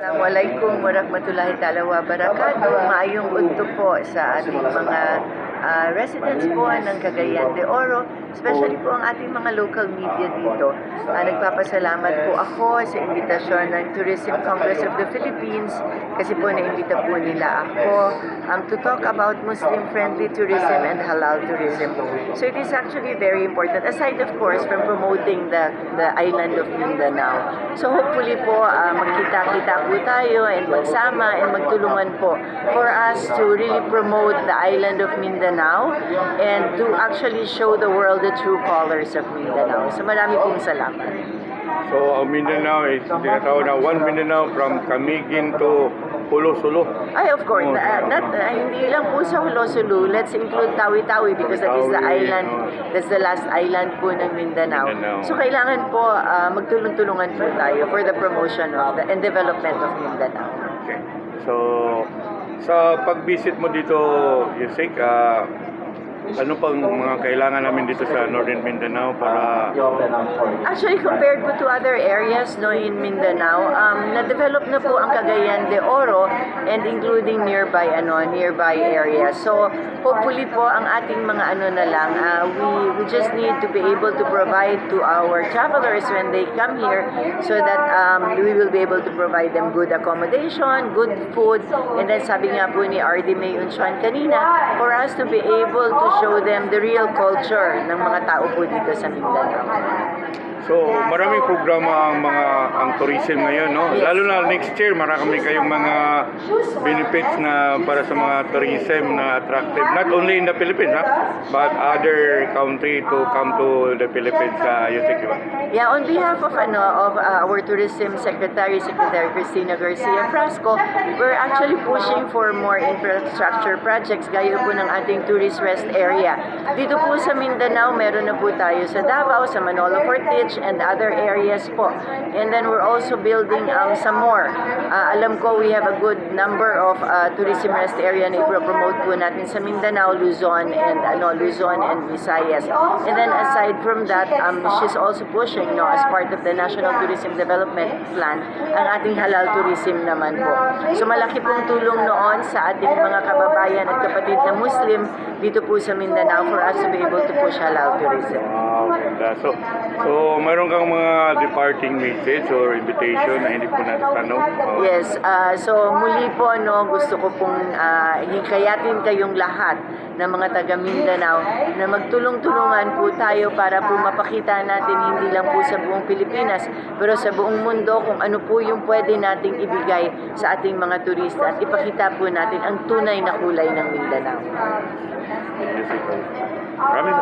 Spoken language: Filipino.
Assalamualaikum warahmatullahi ta'ala wabarakatuh. Maayong unto po sa ating mga residents po ng Cagayan de Oro, especially po ang ating mga local media dito. Nagpapasalamat po ako sa imbitasyon ng Tourism Congress of the Philippines kasi po naimbita po nila ako to talk about Muslim-friendly tourism and halal tourism. So it is actually very important, aside of course from promoting the island of Mindanao. So hopefully po magkita-kita po tayo and magsama and magtulungan po for us to really promote the island of Mindanao and to actually show the world the true colors of Mindanao. So marami pong salamat. So Mindanao is tinatawag na one Mindanao from Camiguin to Pulo-Sulu. Ay, of course, hindi lang po sa Pulo-Sulu. Let's include Tawi-Tawi because that is the island, that's the last island po ng Mindanao. So kailangan po magtulong-tulungan po tayo for the promotion of and development of Mindanao. Okay. So sa pag-visit mo dito, Yusek, ano pang mga kailangan namin dito sa Northern Mindanao para... Actually, compared po to other areas in Mindanao, na-develop na po ang Cagayan de Oro and including nearby areas. So, hopefully po ang ating mga we just need to be able to provide to our travelers when they come here so that we will be able to provide them good accommodation, good food, and then sabi nga po ni R.D. May Unchuan kanina, for us to be able to show them the real culture ng mga tao po dito sa Mindanao. So, maraming programa ang tourism ngayon, no? Yes. Lalo na next year, marami kayong mga benefits na para sa mga tourism na attractive. Not only in the Philippines, but other country to come to the Philippines, Yusek, di ba? Yeah, on behalf of our Tourism Secretary Cristina Garcia Frasco, we're actually pushing for more infrastructure projects gaya po ng ating tourist rest area. Dito po sa Mindanao, meron na po tayo sa Davao, sa Manolo Fortich, and other areas po. And then we're also building some more. Alam ko we have a good number of tourism rest area na ipropromote po natin sa Mindanao, Luzon and Visayas. And then aside from that, she's also pushing as part of the National Tourism Development Plan ang ating halal tourism naman po. So malaki pong tulong noon sa ating mga kababayan at kapatid na Muslim dito po sa Mindanao for us to be able to push halal tourism. Ganda. So mayroon kang mga departing message or invitation na hindi po natatanong? Yes, so muli po gusto ko pong hikayatin kayong lahat ng mga taga Mindanao na magtulong-tulungan po tayo para po mapakita natin hindi lang po sa buong Pilipinas pero sa buong mundo kung ano po yung pwede nating ibigay sa ating mga turista at ipakita po natin ang tunay na kulay ng Mindanao. Maraming